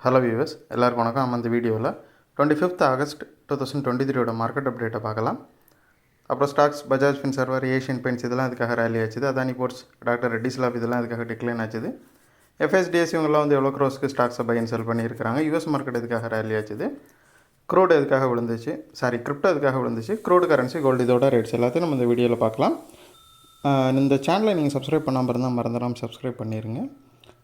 Hello viewers, எல்லாருக்கும் வணக்கம். நம்ம இந்த வீடியோவில் 25th ஆகஸ்ட் 2023 மார்க்கெட் அப்டேட்டை பார்க்கலாம். அப்புறம் ஸ்டாக்ஸ், பஜாஜ் ஃபின்சர்வர், ஏஷியன் பெயிண்ட்ஸ் இதெல்லாம் இதுக்காக ரேலி ஆச்சுது. அதானி போர்ட்ஸ், டாக்டர் ரெட்டிஸ் லேப் இதெல்லாம் இதுக்காக டிக்ளைன் ஆச்சுது. எஃப்எஸ்டிஎஸ் இவங்கெல்லாம் வந்து எவ்வளோ க்ரோஸ்க்கு ஸ்டாக்ஸை பை அண்ட் செல் பண்ணியிருக்கிறாங்க. யூஎஸ் மார்க்கெட் இதுக்காக ரேலி ஆச்சுது. க்ரூட் எதுக்காக விழுந்துச்சு, கிரிப்டோ எதுக்காக விழுந்துச்சு, க்ரூட் கரன்சி, கோல்டு இதோட ரேட்ஸ் எல்லாத்தையும் நம்ம இந்த வீடியோவில் பார்க்கலாம். இந்த சேனலை நீங்கள் சப்ஸ்கிரைப் பண்ணாமல் இருந்தால் மறந்துடாமல் சப்ஸ்கிரைப் பண்ணிடுங்க.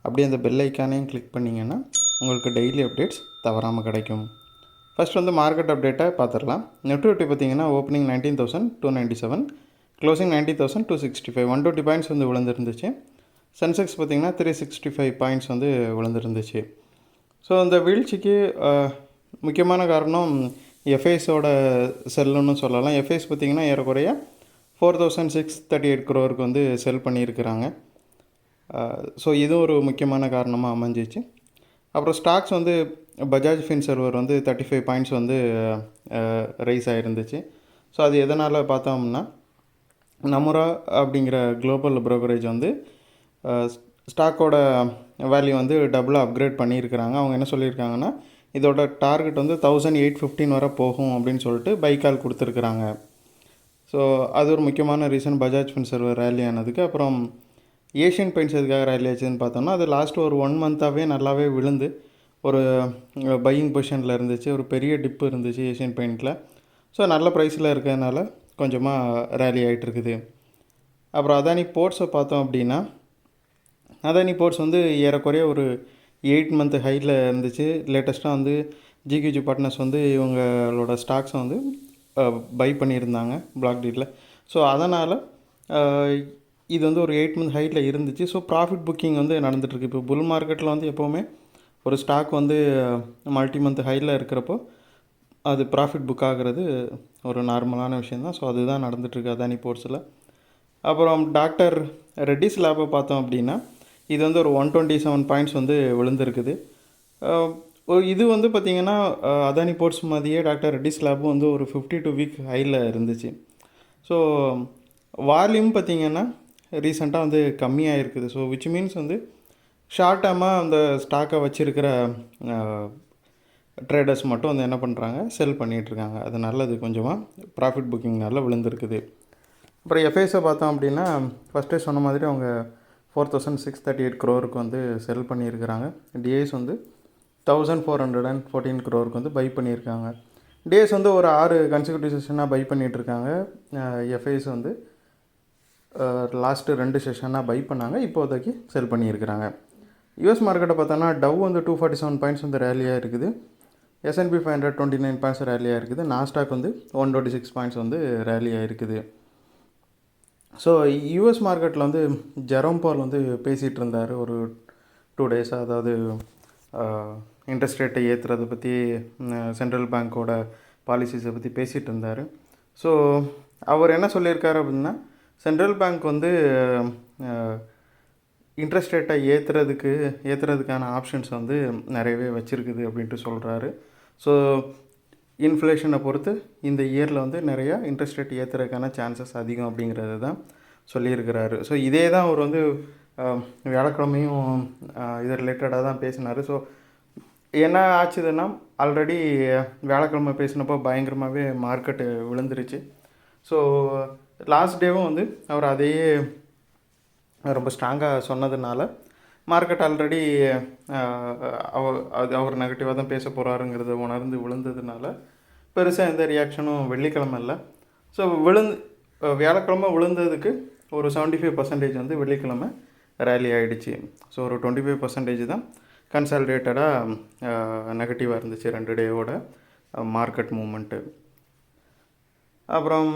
அப்படியே அந்த பெல் ஐக்கானையும் கிளிக் பண்ணிங்கன்னா உங்களுக்கு டெய்லி அப்டேட்ஸ் தவறாமல் கிடைக்கும். ஃபஸ்ட் வந்து மார்க்கெட் அப்டேட்டை பார்த்துடலாம். நிஃப்டி பார்த்திங்கன்னா ஓப்பனிங் 19,297, க்ளோசிங் 19,265, 120 பாயிண்ட்ஸ் வந்து விழுந்துருந்துச்சு. சென்செக்ஸ் பார்த்திங்கன்னா 365 பாயிண்ட்ஸ் வந்து விழுந்துருந்துச்சு. ஸோ அந்த வீழ்ச்சிக்கு முக்கியமான காரணம் எஃப்ஐஸோட செல்லுன்னு சொல்லலாம். எஃப்ஐஸ் பார்த்திங்கன்னா ஏறக்குறைய 4,638 crore வந்து செல் பண்ணியிருக்கிறாங்க. ஸோ இதுவும் ஒரு முக்கியமான காரணமாக அமைஞ்சிச்சு. அப்புறம் ஸ்டாக்ஸ் வந்து பஜாஜ் ஃபின்சர்வர் வந்து 35 பாயிண்ட்ஸ் வந்து ரைஸ் ஆகிருந்துச்சு. ஸோ அது எதனால் பார்த்தோம்னா, நமரா அப்படிங்கிற குளோபல் ப்ரோக்கரேஜ் வந்து ஸ்டாக்கோட வேல்யூ வந்து டபுளாக அப்கிரேட் பண்ணியிருக்கிறாங்க. அவங்க என்ன சொல்லியிருக்காங்கன்னா, இதோட டார்கெட் வந்து 1815 வரை போகும் அப்படின்னு சொல்லிட்டு பைக்கால் கொடுத்துருக்குறாங்க. ஸோ அது ஒரு முக்கியமான ரீசன் பஜாஜ் ஃபின்சர்வர் ரேலி ஆனதுக்கு. அப்புறம் ஏஷியன் பெயிண்ட்ஸ் எதுக்காக ரேலி ஆச்சுன்னு பார்த்தோம்னா, அது லாஸ்ட்டு ஒரு 1 மந்த்தாகவே நல்லாவே விழுந்து ஒரு பையிங் பொசிஷனில் இருந்துச்சு. ஒரு பெரிய டிப்பு இருந்துச்சு ஏஷியன் பெயிண்டில். ஸோ நல்ல ப்ரைஸில் இருக்கிறதுனால கொஞ்சமாக ரேலி ஆகிட்டுருக்குது. அப்புறம் அதானி போர்ட்ஸை பார்த்தோம் அப்படின்னா, அதானி போர்ட்ஸ் வந்து ஏறக்குறைய ஒரு 8 மந்த் ஹையில் இருந்துச்சு. லேட்டஸ்ட்டாக வந்து ஜிகியூஜி பார்ட்னர்ஸ் வந்து இவங்களோட ஸ்டாக்ஸை வந்து பை பண்ணியிருந்தாங்க பிளாக் டீட்டில். ஸோ அதனால் இது வந்து ஒரு 8 மந்த் ஹைட்டில் இருந்துச்சு. ஸோ ப்ராஃபிட் புக்கிங் வந்து நடந்துகிட்ருக்கு. இப்போ புல் மார்க்கெட்டில் வந்து எப்போவுமே ஒரு ஸ்டாக் வந்து மல்டி மந்த் ஹையில் இருக்கிறப்போ அது ப்ராஃபிட் புக் ஆகிறது ஒரு நார்மலான விஷயந்தான். ஸோ அதுதான் நடந்துகிட்ருக்கு அதானி போர்ட்ஸில். அப்புறம் டாக்டர் ரெட்டிஸ் லேப்பை பார்த்தோம் அப்படின்னா, இது வந்து ஒரு 127 பாயிண்ட்ஸ் வந்து விழுந்திருக்குது. இது வந்து பார்த்திங்கன்னா அதானி போர்ட்ஸ் மாதிரியே டாக்டர் ரெட்டிஸ் லேப்பும் வந்து ஒரு 52 வீக் ஹையில் இருந்துச்சு. ஸோ வால்யூம் பார்த்திங்கன்னா ரீசெண்டாக வந்து கம்மியாக இருக்குது. ஸோ விச் மீன்ஸ் வந்து ஷார்ட் டேர்மாக அந்த ஸ்டாக்கை வச்சுருக்கிற ட்ரேடர்ஸ் மட்டும் வந்து என்ன பண்ணுறாங்க, செல் பண்ணிகிட்ருக்காங்க. அது நல்லது, கொஞ்சமாக ப்ராஃபிட் புக்கிங்னால விழுந்திருக்குது. அப்புறம் எஃப்ஐஸை பார்த்தோம் அப்படின்னா, ஃபஸ்ட்டே சொன்ன மாதிரி அவங்க 4,638 crore வந்து செல் பண்ணியிருக்கிறாங்க. டிஐஸ் வந்து 1,414 crore வந்து பை பண்ணியிருக்காங்க. டிஐஸ் வந்து ஒரு 6 கன்சிக்யூட்டிவ் செஷனாக பை பண்ணிகிட்ருக்காங்க. எஃப்ஐஸ் வந்து லாஸ்ட்டு 2 செஷனாக பை பண்ணாங்க, இப்போதைக்கு செல் பண்ணியிருக்கிறாங்க. யூஎஸ் மார்க்கெட்டை பார்த்தோன்னா டவ் வந்து 247 பாயிண்ட்ஸ் வந்து ரேலியாக இருக்குது. S&P 500 29 பாயிண்ட்ஸ் ரேலியாக இருக்குது. நாஸ்டாக் வந்து 126 பாயிண்ட்ஸ் வந்து ரேலியாக இருக்குது. ஸோ யூஎஸ் மார்க்கெட்டில் வந்து ஜெரோம் பவல் வந்து பேசிகிட்டு இருந்தார் ஒரு 2 days. அதாவது இன்ட்ரெஸ்ட் ரேட்டை ஏற்றுறதை பற்றி, சென்ட்ரல் பேங்க்கோட பாலிசிஸை பற்றி பேசிகிட்டு இருந்தார். ஸோ அவர் என்ன சொல்லியிருக்காரு அப்படின்னா, சென்ட்ரல் பேங்க் வந்து இன்ட்ரெஸ்ட் ரேட்டை ஏற்றுறதுக்கான ஆப்ஷன்ஸ் வந்து நிறையவே வச்சுருக்குது அப்படின்ட்டு சொல்கிறாரு. ஸோ இன்ஃப்ளேஷனை பொறுத்து இந்த இயரில் வந்து நிறையா இன்ட்ரெஸ்ட் ரேட் ஏற்றுறதுக்கான சான்சஸ் அதிகம் அப்படிங்கிறது தான் சொல்லியிருக்கிறாரு. ஸோ இதே தான் அவர் வந்து வியாழக்கிழமையும் இது ரிலேட்டடாக தான் பேசினார். ஸோ என்ன ஆச்சுதுன்னா, ஆல்ரெடி வியாழக்கிழமை பேசினப்போ பயங்கரமாகவே மார்க்கெட்டு விழுந்துருச்சு. ஸோ லாஸ்ட் டேவும் வந்து அவர் அதையே ரொம்ப ஸ்ட்ராங்காக சொன்னதுனால மார்க்கெட் ஆல்ரெடி அவர் நெகட்டிவாக தான் பேச போகிறாருங்கிறத உணர்ந்து விழுந்ததுனால பெருசாக எந்த ரியாக்ஷனும் வெள்ளிக்கிழமை இல்லை. ஸோ வியாழக்கிழமை விழுந்ததுக்கு ஒரு 75% வந்து வெள்ளிக்கிழமை ரேலி ஆகிடுச்சு. ஸோ ஒரு 25% தான் கன்சாலிடேட்டடாக நெகட்டிவாக இருந்துச்சு 2 டேவோட மார்க்கெட் மூமெண்ட்டு. அப்புறம்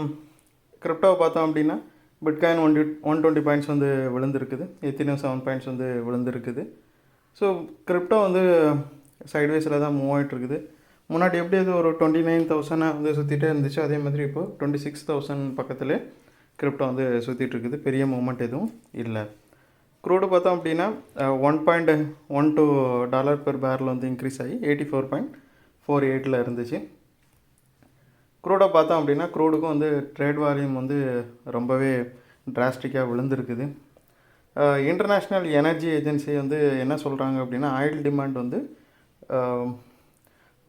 கிரிப்டோவை பார்த்தோம் அப்படின்னா, பிட்காயின் 120 பாயிண்ட்ஸ் வந்து விழுந்திருக்குது. எத்தீரியம் 7 பாயிண்ட்ஸ் வந்து விழுந்திருக்குது. ஸோ கிரிப்டோ வந்து சைட்வேஸில் தான் மூவ் ஆகிட்டுருக்குது. முன்னாடி எப்படி அது ஒரு 29,000 வந்து சுற்றிட்டே இருந்துச்சு, அதே மாதிரி இப்போது 26,000 பக்கத்துலேயே கிரிப்டோ வந்து சுற்றிட்டுருக்குது. பெரிய மூமெண்ட் எதுவும் இல்லை. க்ரூடு பார்த்தோம் அப்படின்னா $1.12 per barrel வந்து இன்க்ரீஸ் ஆகி 84.48 இருந்துச்சு. க்ரூடை பார்த்தோம் அப்படின்னா, க்ரூடுக்கும் வந்து ட்ரேட் வால்யூம் வந்து ரொம்பவே டிராஸ்டிக்காக விழுந்திருக்குது. இன்டர்நேஷ்னல் எனர்ஜி ஏஜென்சி வந்து என்ன சொல்கிறாங்க அப்படின்னா, ஆயில் டிமாண்ட் வந்து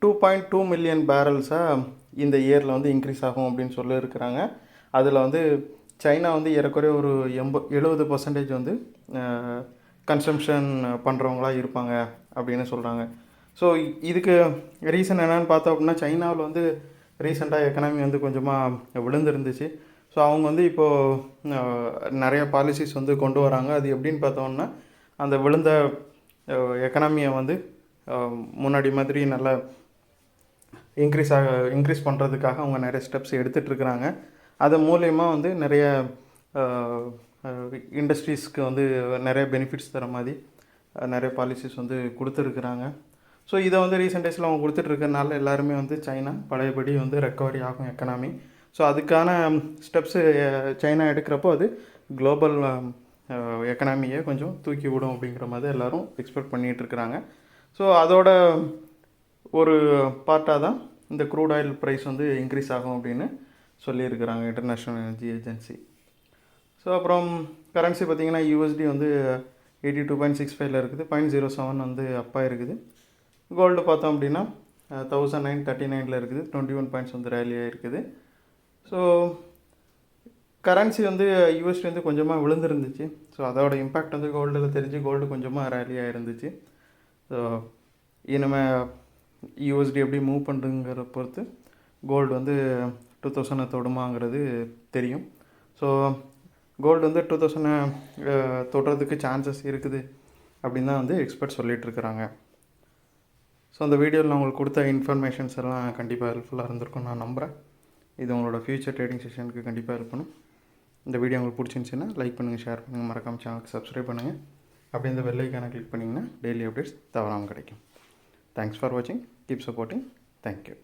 2.2 மில்லியன் பேரல்ஸாக இந்த இயரில் வந்து இன்க்ரீஸ் ஆகும் அப்படின்னு சொல்லியிருக்கிறாங்க. அதில் வந்து சைனா வந்து ஏறக்குறைய ஒரு 70% வந்து கன்சம்ஷன் பண்ணுறவங்களா இருப்பாங்க அப்படின்னு சொல்கிறாங்க. ஸோ இதுக்கு ரீசன் என்னென்னு பார்த்தோம் அப்படின்னா, சைனாவில் வந்து ரீசெண்டாக எக்கனாமி வந்து கொஞ்சமாக விழுந்துருந்துச்சு. ஸோ அவங்க வந்து இப்போது நிறைய பாலிசிஸ் வந்து கொண்டு வராங்க. அது எப்படின்னு பார்த்தோம்னா, அந்த விழுந்த எக்கனாமியை வந்து முன்னாடி மாதிரி நல்லா இன்க்ரீஸ் பண்ணுறதுக்காக அவங்க நிறைய ஸ்டெப்ஸ் எடுத்துகிட்ருக்குறாங்க. அது மூலயமா வந்து நிறைய இண்டஸ்ட்ரீஸ்க்கு வந்து நிறைய பெனிஃபிட்ஸ் தர மாதிரி நிறைய பாலிசிஸ் வந்து கொடுத்துருக்குறாங்க. ஸோ இதை வந்து ரீசெண்ட் டேஸில் அவங்க கொடுத்துட்ருக்கனால எல்லாருமே வந்து சைனா பழையபடி வந்து ரெக்கவரி ஆகும் எக்கனாமி. ஸோ அதுக்கான ஸ்டெப்ஸு சைனா எடுக்கிறப்போ அது குளோபல் எக்கனாமியை கொஞ்சம் தூக்கி விடும் அப்படிங்கிற மாதிரி எல்லோரும் எக்ஸ்பெக்ட் பண்ணிகிட்ருக்குறாங்க. ஸோ அதோட ஒரு பார்ட்டாக தான் இந்த க்ரூட் ஆயில் ப்ரைஸ் வந்து இன்க்ரீஸ் ஆகும் அப்படின்னு சொல்லியிருக்கிறாங்க இன்டர்நேஷ்னல் எனர்ஜி ஏஜென்சி. ஸோ அப்புறம் கரன்சி பார்த்திங்கன்னா USD வந்து 82.65 இருக்குது, 0.07 வந்து அப்பாக இருக்குது. கோல்டு பார்த்தோம் அப்படின்னா 1939 இருக்குது, 21 பாயிண்ட்ஸ் வந்து ரேலியாக இருக்குது. ஸோ கரன்சி வந்து USD வந்து கொஞ்சமாக விழுந்துருந்துச்சு. ஸோ அதோட இம்பேக்ட் வந்து கோல்டில் தெரிஞ்சு கோல்டு கொஞ்சமாக ரேலியாக இருந்துச்சு. ஸோ இனிமேல் USD எப்படி மூவ் பண்ணுறதுங்கிற பொறுத்து கோல்டு வந்து 2000 தொடுமாங்கிறது தெரியும். ஸோ கோல்டு வந்து 2000 தொடுறதுக்கு சான்சஸ் இருக்குது அப்படின்னு தான் வந்து எக்ஸ்பர்ட் சொல்லிகிட்ருக்குறாங்க. ஸோ அந்த வீடியோவில் நான் உங்களுக்கு கொடுத்த இன்ஃபர்மேஷன்ஸ் எல்லாம் கண்டிப்பாக ஹெல்ப்ஃபுல்லாக இருந்திருக்கும் நான் நம்புகிறேன். இது உங்களோட ஃப்யூச்சர் ட்ரேடிங் செஷனுக்கு கண்டிப்பாக ஹெல்ப் பண்ணும். இந்த வீடியோ உங்களுக்கு பிடிச்சிருந்துச்சின்னா லைக் பண்ணுங்கள், ஷேர் பண்ணுங்கள், மறக்காமல் சேனலுக்கு சப்ஸ்கிரைப் பண்ணுங்கள். அப்படி இந்த பெல் ஐக்கானை கிளிக் பண்ணிங்கன்னா டெய்லி அப்டேட்ஸ் தவறாமல் கிடைக்கும். தேங்க்ஸ் ஃபார் வாட்சிங். Keep supporting. தேங்க்யூ.